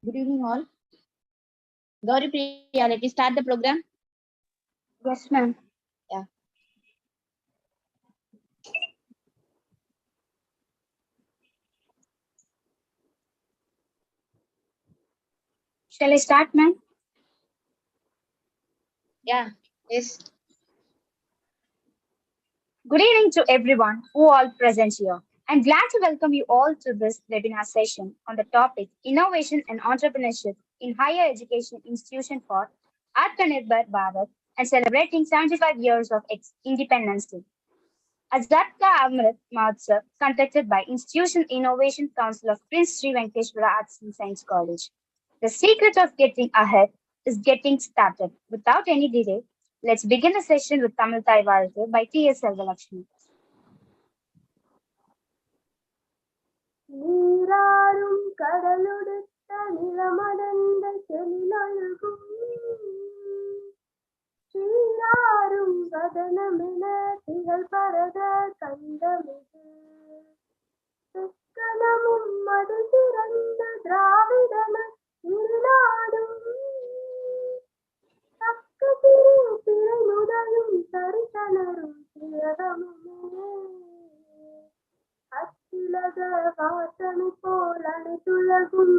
Good evening, all. Gauri Priya, let me start the program. Yes, ma'am. Yeah. Shall I start, ma'am? Yeah. Yes. Good evening to everyone who all present here. I'm glad to welcome you all to this webinar session on the topic Innovation and Entrepreneurship in Higher Education Institution for Atmanirbhar Bharat and celebrating 75 years of its independence day. Azadka Amrit Mahotsav conducted by Institution Innovation Council of Prince Sri Venkateswara Arts and Science College. The secret of getting ahead is getting started. Without any delay, let's begin the session with Tamil Thai Varate by T.S. Selvalakshmi. நீராறும் கடலுடுத்த நிலமடந்த செழிலொழுகும் சீராறும் வதனமென திகழ் பரத கண்டமிகு தெக்கணமும் மது சிறந்த திராவிடன இருநாடும் தக்க திரை முதலும் தரிசனரும் திரகமுமே அச்சிலக வாசனை போல் அனைத்துலகும்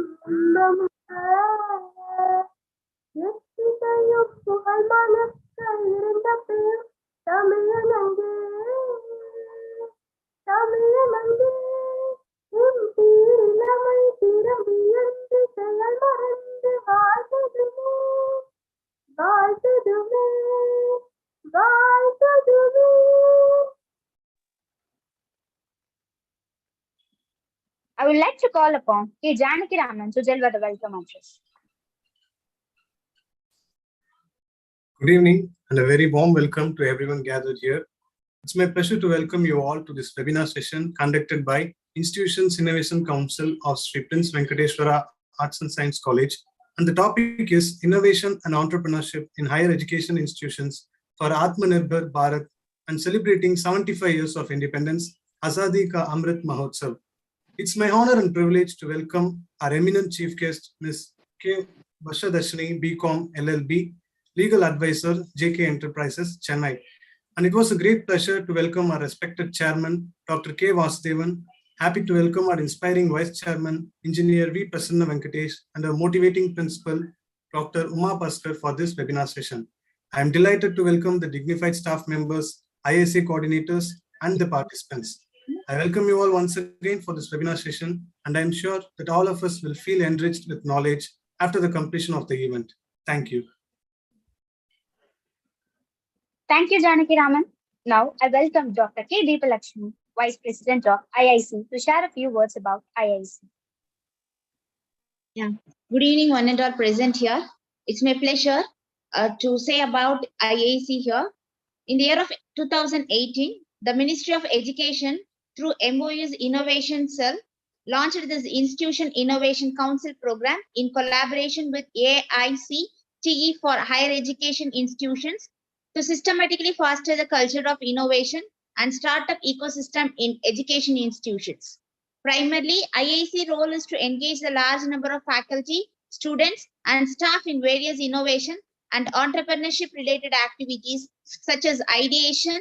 எத்திசையும் புகழ் மணக்க இருந்த பேர் தமிழனங்கே தமிழனங்கே உன் தீரிழமை திறமை என்று செயல் மறந்து வாழ்த்ததுமே வாழ்த்ததுமே வாழ்த்ததுமே. I would like to call upon K. Janaki Raman to deliver the welcome address. Good evening and a very warm welcome to everyone gathered here. It's my pleasure to welcome you all to this webinar session conducted by Institutions Innovation Council of Sri Prince Venkateswara Arts and Science College. And the topic is Innovation and Entrepreneurship in Higher Education Institutions for Atmanirbhar Bharat and celebrating 75 years of independence, Azadi Ka Amrit Mahotsav. It's my honor and privilege to welcome our eminent chief guest, Ms. K. Vashadashini, BCom LLB, Legal Advisor, JK Enterprises, Chennai. And it was a great pleasure to welcome our respected chairman, Dr. K. Vasudevan. Happy to welcome our inspiring vice chairman, Engineer V. Prasanna Venkatesh, and our motivating principal, Dr. Uma Bhaskar, for this webinar session. I am delighted to welcome the dignified staff members, IIC coordinators, and the participants. I welcome you all once again for this webinar session, and I am sure that all of us will feel enriched with knowledge after the completion of the event. Thank you. Thank you, Janaki Raman. Now, I welcome Dr. K. Deepalakshmi, Vice President of IIC, to share a few words about IIC. Yeah. Good evening, one and all present here. It's my pleasure to say about IIC here. In the year of 2018, the Ministry of Education, through MOU's Innovation Cell, launched this Institution Innovation Council program in collaboration with AICTE for higher education institutions to systematically foster the culture of innovation and startup ecosystem in education institutions. Primarily, IIC role is to engage the large number of faculty, students, and staff in various innovation and entrepreneurship related activities such as ideation,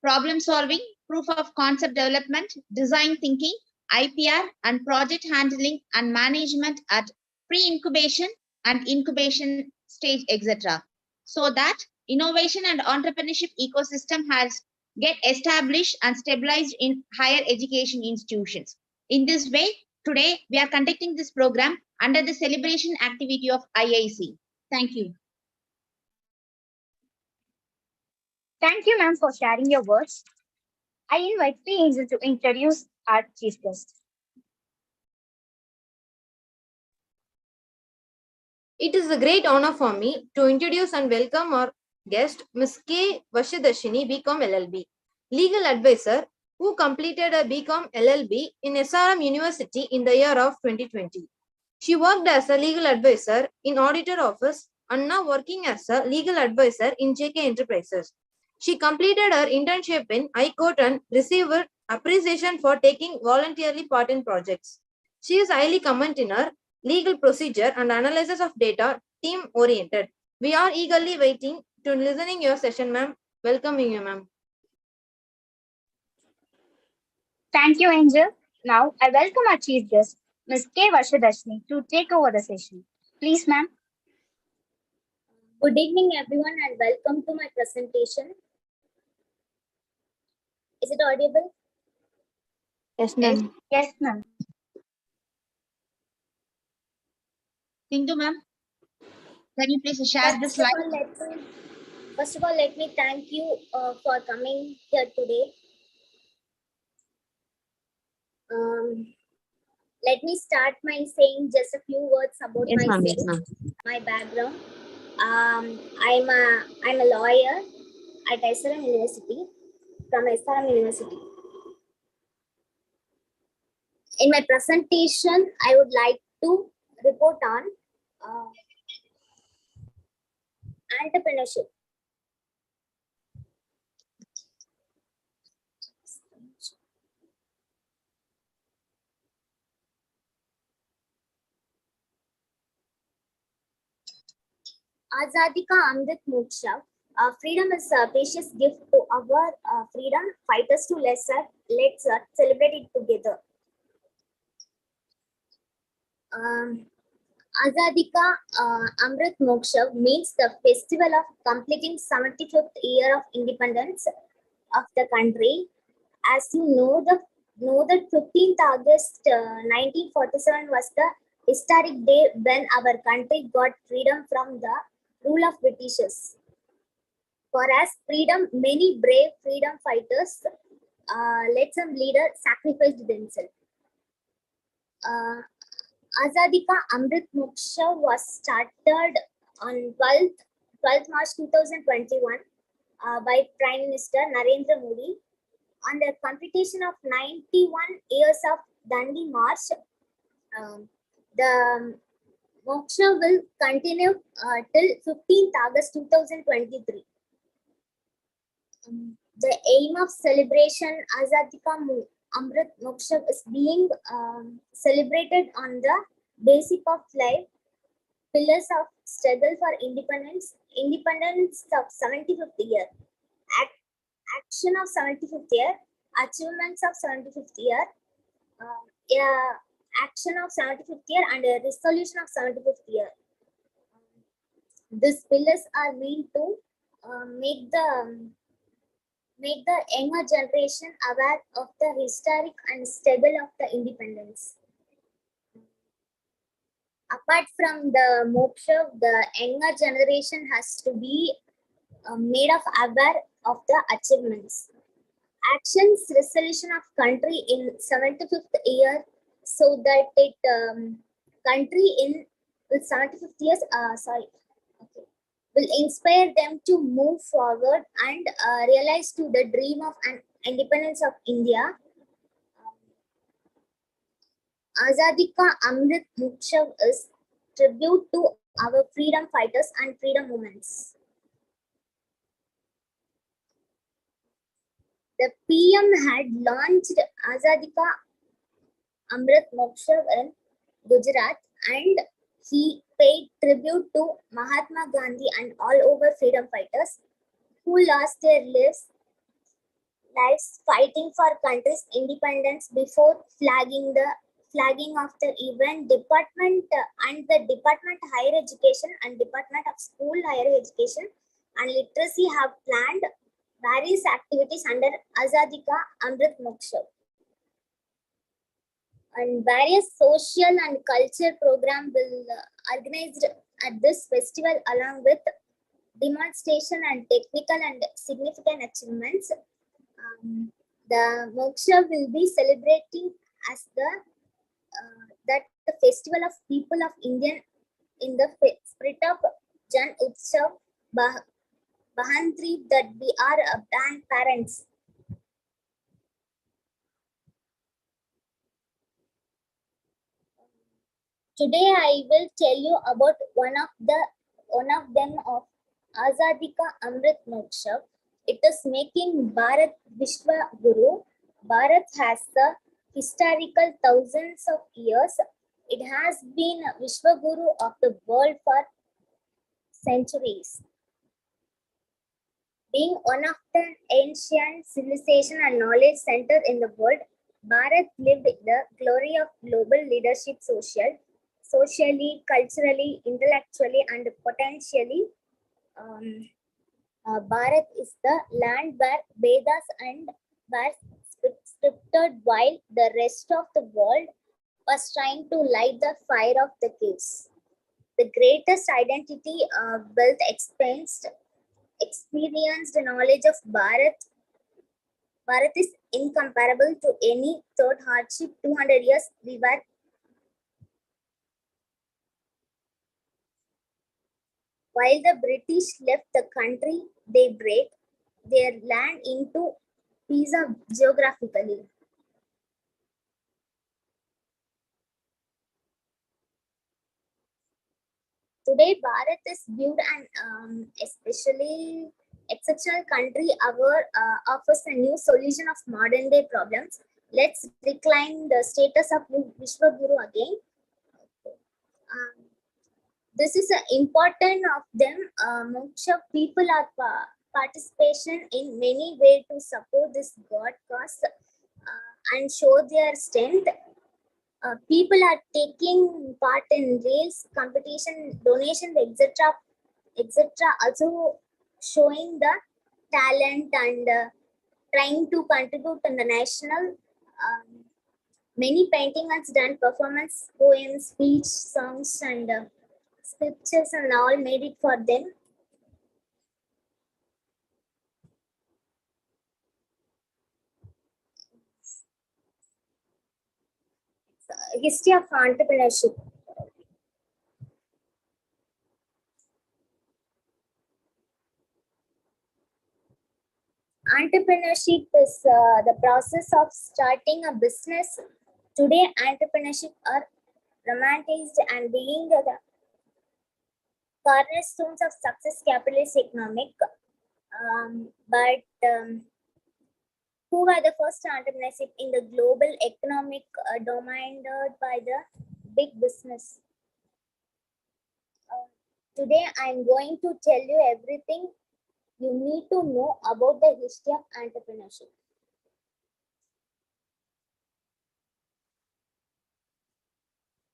problem solving, proof of concept development, design thinking, IPR, and project handling and management at pre-incubation and incubation stage, etc. So that innovation and entrepreneurship ecosystem has get established and stabilized in higher education institutions. In this way, today we are conducting this program under the celebration activity of IIC. Thank you. Thank you, ma'am, for sharing your words. I invite P. Angel to introduce our chief guest. It is a great honor for me to introduce and welcome our guest, Ms. K. Vashadashini, BCom LLB, legal advisor who completed a BCom LLB in SRM University in the year of 2020. She worked as a legal advisor in auditor office and now working as a legal advisor in JK Enterprises. She completed her internship in High Court and received appreciation for taking voluntarily part in projects. She is highly commended in her legal procedure, and analysis of data, team-oriented. We are eagerly waiting to listening your session, ma'am. Welcoming you, ma'am. Thank you, Angel. Now, I welcome our chief guest, Ms. K. Vashadashni, to take over the session. Please, ma'am. Good evening, everyone, and welcome to my presentation. Is it audible? Yes, ma'am. Yes, ma'am. Sindhu, ma'am, can you please share the slide? First of all, let me thank you for coming here today. Let me start by saying just a few words about Yes, ma'am. myself, Yes, ma'am. my background. I'm a lawyer at SRM University, from SRM University. In my presentation, I would like to report on entrepreneurship. Azadi ka Amrit Moksha. Freedom is a precious gift to our freedom fighters to let's celebrate it together. Azadi ka Amrit Moksha means the festival of completing 75th year of independence of the country. As you know, that 15th August 1947 was the historic day when our country got freedom from the rule of Britishers. For us, freedom, many brave freedom fighters, let some leaders sacrificed themselves. Azadi Ka Amrit Moksha was started on 12th March 2021 by Prime Minister Narendra Modi on the completion of 91 years of Dandi March. The Moksha will continue till 15th August 2023. The aim of celebration Azadi Ka Amrit Moksha is being celebrated on the basic of life, pillars of struggle for independence of 75th year, action of 75th year, achievements of 75th year, action of 75th year, and a resolution of 75th year. These pillars are meant to make the younger generation aware of the historic and struggle of the independence. Apart from the moksha, the younger generation has to be made of aware of the achievements. Actions resolution of country in 75th year, so that it country in 75th years will inspire them to move forward and realize to the dream of an independence of India. Azadi Ka Amrit Moksha is tribute to our freedom fighters and freedom movements. The PM had launched Azadi Ka Amrit Moksha in Gujarat, and he paid tribute to Mahatma Gandhi and all over freedom fighters who lost their lives fighting for country's independence before flagging of the event. Department and the Department Higher Education and Department of School Higher Education and Literacy have planned various activities under Azadi Ka Amrit Moksha. And various social and culture program will organized at this festival, along with demonstration and technical and significant achievements. The Moksha will be celebrating as the festival of people of Indian in the spirit of Jan Utsav Bahantri, that we are grandparents. Today I will tell you about one of them of Azadi Ka Amrit Moksha. It is making Bharat Vishwa Guru. Bharat has the historical thousands of years. It has been a Vishwaguru of the world for centuries. Being one of the ancient civilization and knowledge center in the world, Bharat lived the glory of global leadership socially, culturally, intellectually, and potentially. Um, Bharat is the land where Vedas and were scripted while the rest of the world was trying to light the fire of the caves. The greatest identity, wealth, experienced knowledge of Bharat is incomparable to any third hardship. 200 years we were. While the British left the country, they break their land into pieces geographically. Today, Bharat is viewed an especially exceptional country. Offers a new solution of modern day problems. Let's decline the status of Vishwaguru again. Um, this is important of them. Moksha people are participation in many ways to support this God cause and show their strength. People are taking part in race competition, donation, etc. Also showing the talent and trying to contribute to the national. Many painting has done performance, poems, speech, songs, and scriptures, and all made it for them. History of entrepreneurship. Entrepreneurship is the process of starting a business. Today, entrepreneurship are romanticized and being the cornerstones of success capitalist economic. But who were the first entrepreneurship in the global economic domain by the big business? Today, I'm going to tell you everything you need to know about the history of entrepreneurship.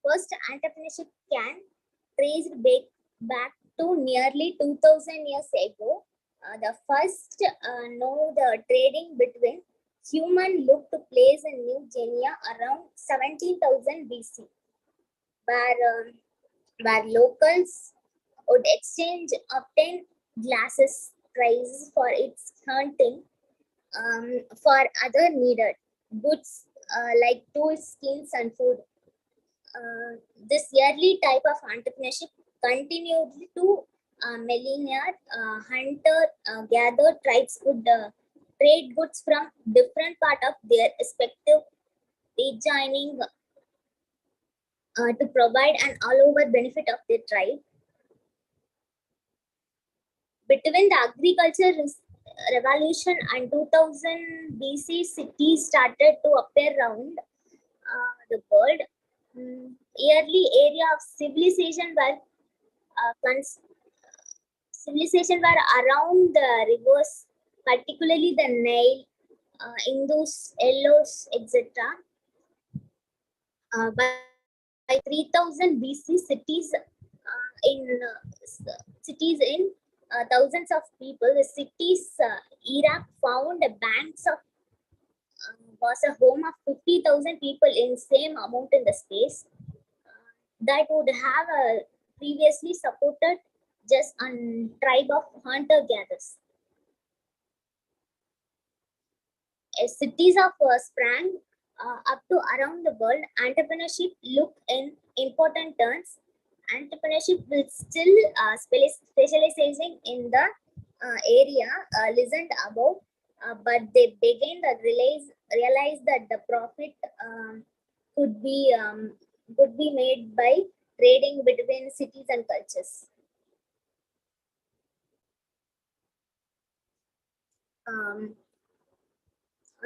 First, entrepreneurship can trace back to nearly 2000 years ago. The first know the trading between human looked to place in New Guinea around 17,000 BC, where where locals would obtain glasses prices for its hunting, for other needed goods like tools, skins, and food. This early type of entrepreneurship continued to millennia. Hunter gatherer tribes would trade goods from different part of their respective joining to provide an all-over benefit of their tribe. Between the agriculture revolution and 2000 BC, cities started to appear around the world. Early area of civilization were around the rivers, particularly the Nile, Indus, Elos, etc. By 3000 BC, cities in thousands of people. The cities Iraq found banks of was a home of 50,000 people in same amount in the space that would have previously supported just a tribe of hunter gatherers. Cities of sprang up to around the world. Entrepreneurship look in important terms. Entrepreneurship will still specializing in the area listened above, but they began to realize that the profit could be made by trading between cities and cultures.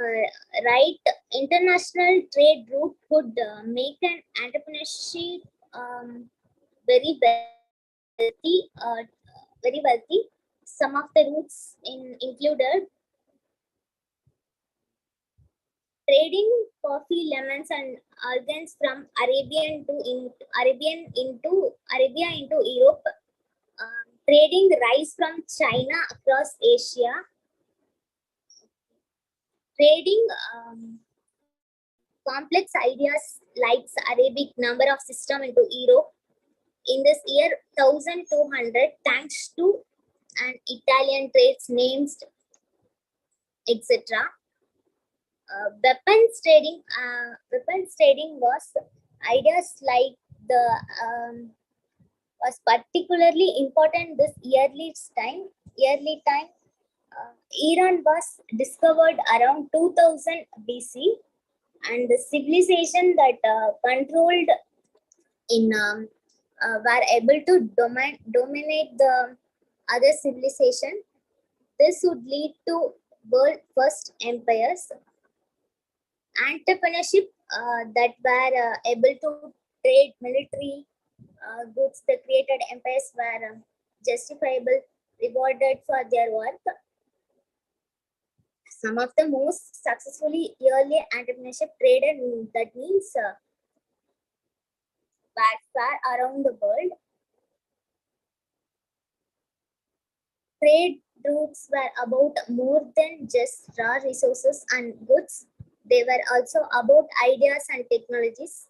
right international trade route could make an entrepreneurship very wealthy. Very wealthy. Some of the routes included trading coffee, lemons, and organs from Arabia into Europe, trading rice from China across Asia, trading complex ideas like Arabic number of system into Europe in this year 1200 thanks to an Italian trades names etc. Weapons trading was ideas like the was particularly important this Yearly time, Iran was discovered around 2000 BC, and the civilization that controlled in were able to dominate the other civilization. This would lead to world first empires. Entrepreneurship that were able to trade military goods. The created empires were justifiable, rewarded for their work. Some of the most successfully early entrepreneurship traded that means far around the world. Trade routes were about more than just raw resources and goods. They were also about ideas and technologies.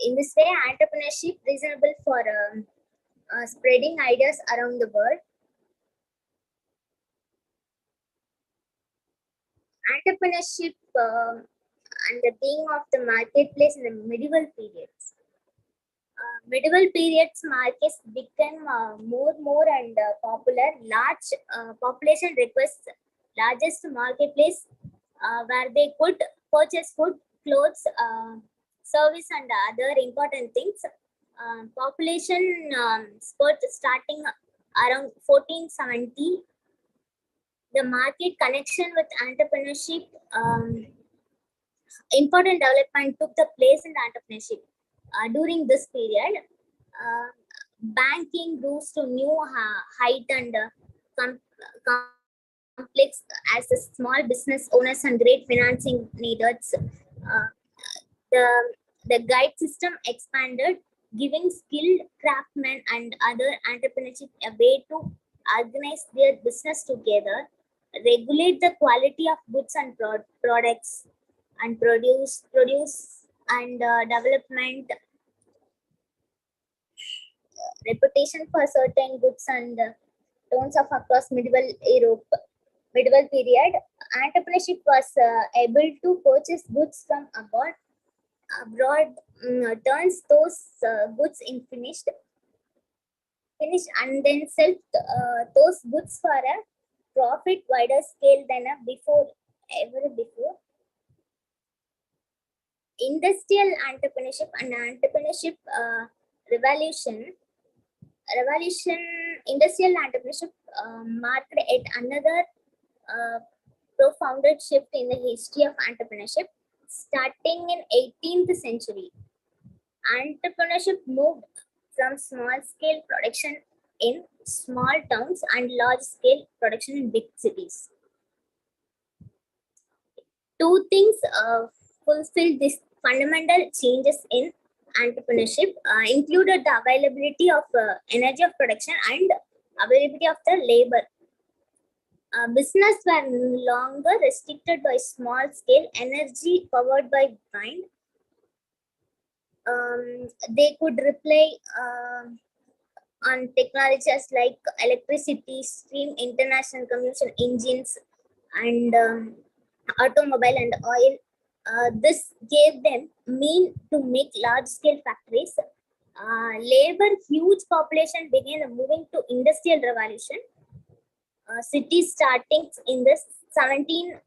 In this way, entrepreneurship reasonable for spreading ideas around the world. Entrepreneurship and the being of the marketplace in the medieval periods. Medieval periods markets became more and popular. Large population requests largest marketplace where they could purchase food, clothes, service, and other important things. Population spurt starting around 1470. The market connection with entrepreneurship, important development took the place in the entrepreneurship. During this period, banking rose to new height and complex as the small business owners and great financing needs. The, the guide system expanded, giving skilled craftsmen and other entrepreneurship a way to organize their business together, regulate the quality of goods and products, and produce and development, reputation for certain goods and tones of across medieval medieval period. Entrepreneurship was able to purchase goods from abroad, turns those goods in finished and then sell those goods for a profit wider scale than ever before. Industrial entrepreneurship and entrepreneurship revolution. Industrial entrepreneurship marked yet another profound shift in the history of entrepreneurship. Starting in 18th century, entrepreneurship moved from small scale production in small towns and large scale production in big cities. Two things fulfilled these fundamental changes in entrepreneurship, included the availability of energy of production and availability of the labor. Business were no longer restricted by small scale energy powered by wind. They could rely on technologies like electricity, steam, international communication engines, and automobile and oil. This gave them mean to make large-scale factories. Labor, huge population began moving to industrial revolution. Cities starting in the 17.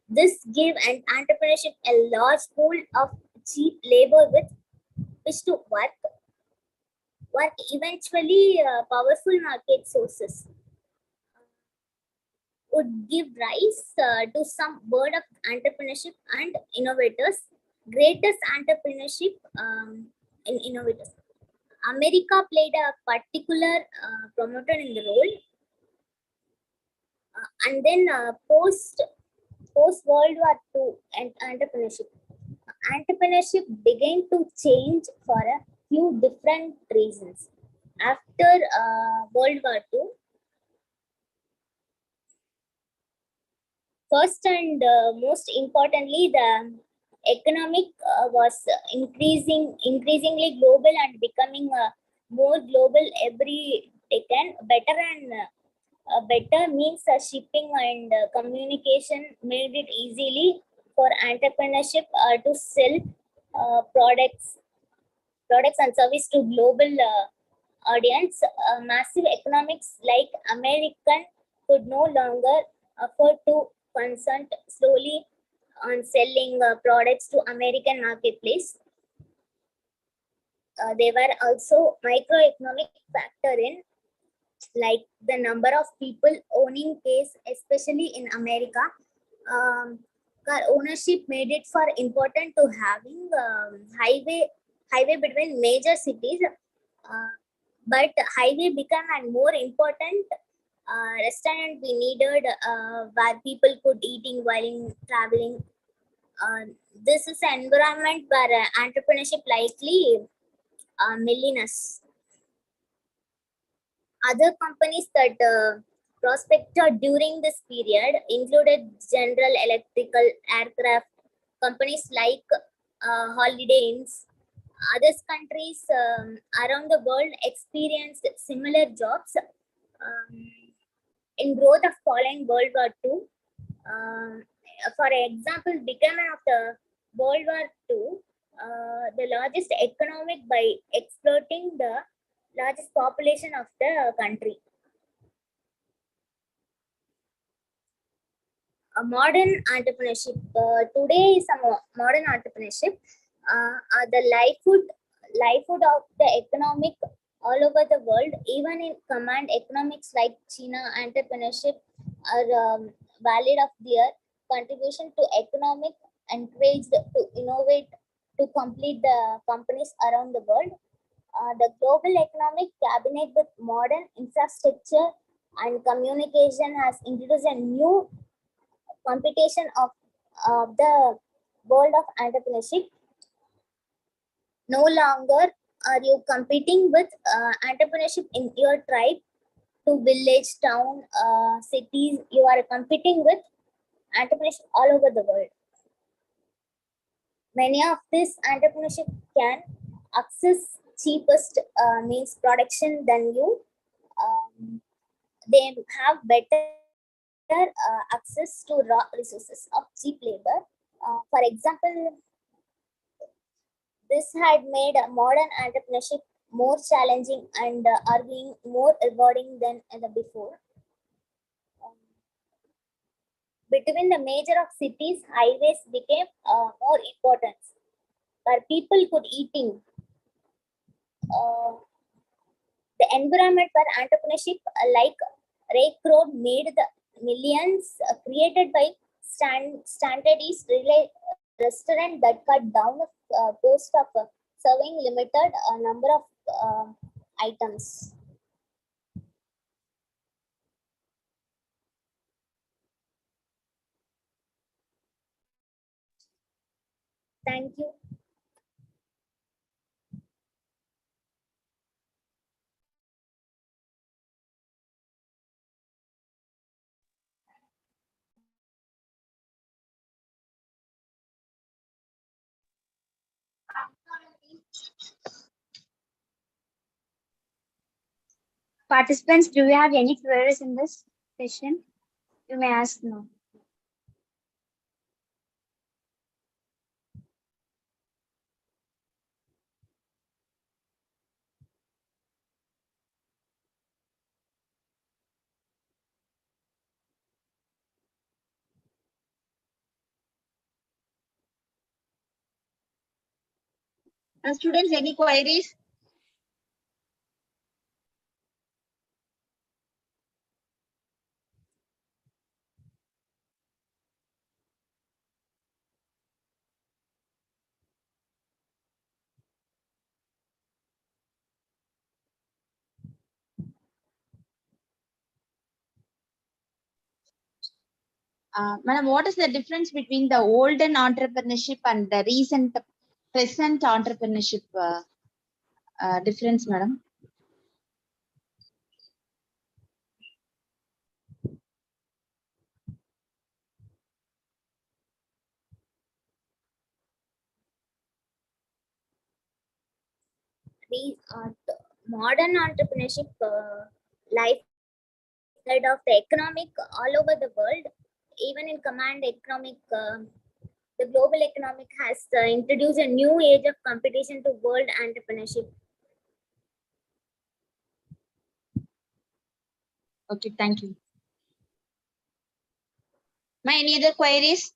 This gave an entrepreneurship a large pool of cheap labor with which to work. Eventually powerful market sources could give rise to some word of entrepreneurship and innovators. Greatest entrepreneurship in innovators. America played a particular promoter in the role, and then post World War II and entrepreneurship began to change for a few different reasons. After World War II, first and most importantly, the economic was increasingly global and becoming more global every decade. Better means shipping and communication made it easily for entrepreneurship to sell products and service to global audience. Massive economics like American could no longer afford to concentrate slowly on selling products to American marketplace. There were also microeconomic factor in, like the number of people owning cars, especially in America. Car ownership made it for important to having highway between major cities, but highway became a more important restaurant we needed, where people could eating while in traveling. This is an environment where entrepreneurship likely millennials. Other companies that prospected during this period included General Electrical, aircraft companies like Holiday Inns. Other countries around the world experienced similar jobs in growth of following World War II. For example, beginning of the World War II, the largest economic by exploiting the largest population of the country. A modern entrepreneurship. Today is a modern entrepreneurship. The livelihood of the economic all over the world, even in command economics like China, entrepreneurship are valid of their contribution to economic, encouraged to innovate to complete the companies around the world. The global economic cabinet with modern infrastructure and communication has introduced a new competition of the world of entrepreneurship. No longer are you competing with entrepreneurship in your tribe to village, town, cities. You are competing with entrepreneurship all over the world. Many of this entrepreneurship can access cheapest means production than you. They have better access to raw resources of cheap labor. For example, this had made modern entrepreneurship more challenging and arguing more rewarding than ever before. Between the major of cities, highways became more important, where people could eating. The environment where entrepreneurship like Rake Road made the millions created by standardized restaurant that cut down the cost of serving limited number of items. Thank you. Participants, do you have any queries in this session? You may ask now. Students, any queries? Madam, what is the difference between the olden entrepreneurship and the recent present entrepreneurship difference, madam? Modern entrepreneurship life side of the economic all over the world, even in command economic, the global economic has introduced a new age of competition to world entrepreneurship. Okay, thank you. Any other queries?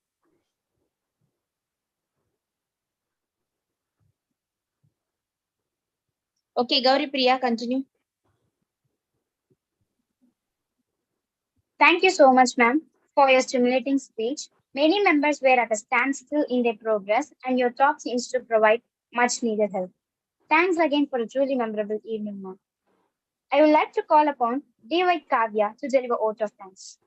Okay, Gauri Priya, continue. Thank you so much, ma'am, for your stimulating speech. Many members were at a standstill in their progress, and your talk seems to provide much needed help. Thanks again for a truly memorable evening, ma'am. I would like to call upon Iic Kavya to deliver vote of thanks.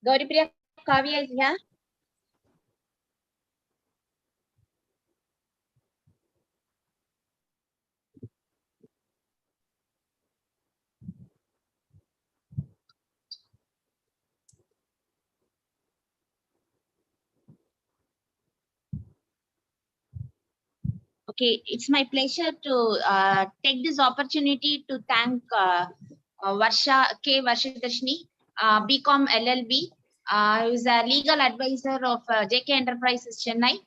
Gauri Priya Kavya is here. Okay, it's my pleasure to take this opportunity to thank Varsha BCom LLB, who is a legal advisor of JK Enterprises Chennai.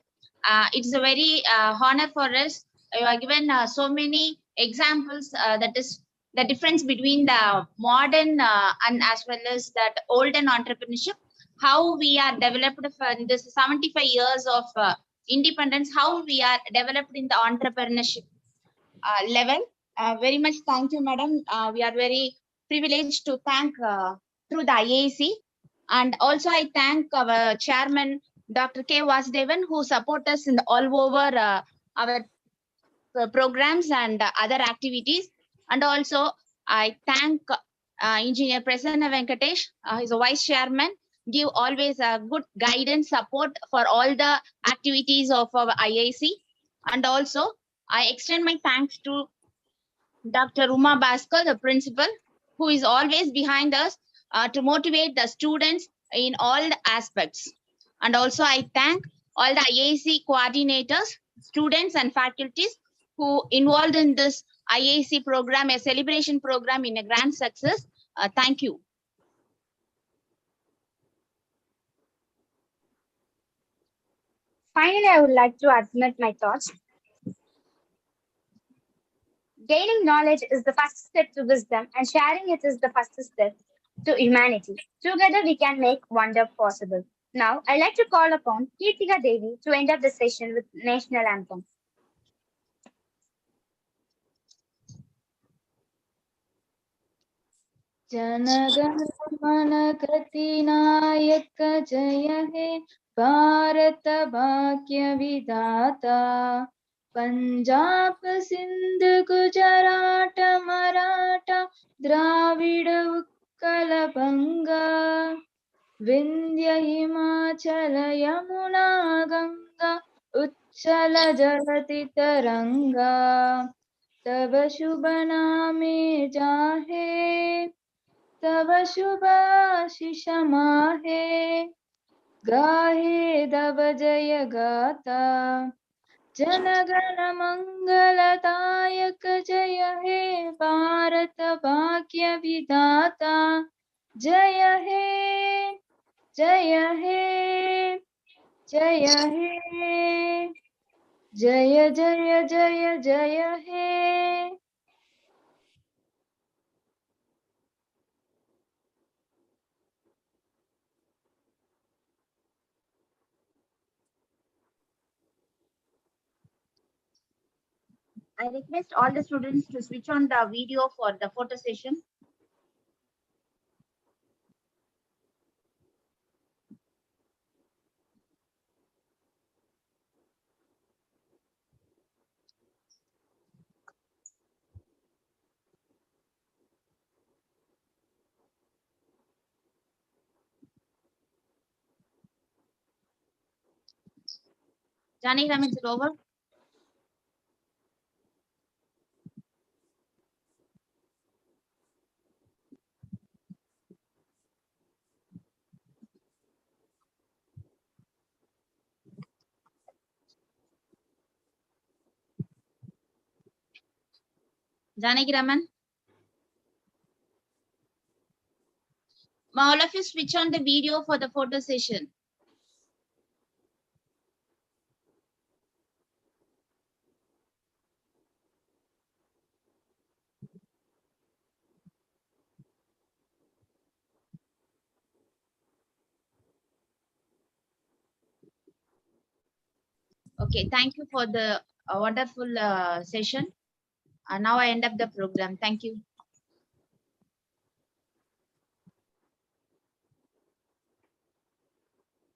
It's a very honor for us. You are given so many examples that is the difference between the modern and as well as that olden entrepreneurship, how we are developed for this 75 years of independence, how we are developed in the entrepreneurship level. Very much thank you, madam. We are very privileged to thank through the IAC. And also I thank our chairman, Dr. K. Vasudevan, who support us in all over our programs and other activities. And also I thank Engineer Prasanna Venkatesh, he's a vice chairman, give always a good guidance support for all the activities of our IAC. And also I extend my thanks to Dr. Uma Bhaskar, the principal, who is always behind us to motivate the students in all the aspects. And also I thank all the IAC coordinators, students and faculties who involved in this IAC program, a celebration program in a grand success. Thank you. Finally, I would like to admit my thoughts. Gaining knowledge is the first step to wisdom, and sharing it is the first step to humanity. Together, we can make wonder possible. Now, I'd like to call upon Kirtika Devi to end up the session with national anthem. जनगण मन गति नायक जय हे भारत भाग्य विधाता पंजाब सिंध गुजरात मराठा द्राविड उत्कल बंगा विंध्य हिमाचल यमुना गंगा उच्चल जलति तरंगा तब शुभ नामे जाहे तब शुभ आशीष माहे गाहे तब जय गाता जनगण मंगलदायक जय हे भारत भाग्य विधाता जय हे जय हे जय हे जय जय जय जय हे. I request all the students to switch on the video for the photo session. Janani Raman, is it over? Janaki Raman. All of you switch on the video for the photo session. Okay, thank you for the wonderful session. Now I end up the program. Thank you.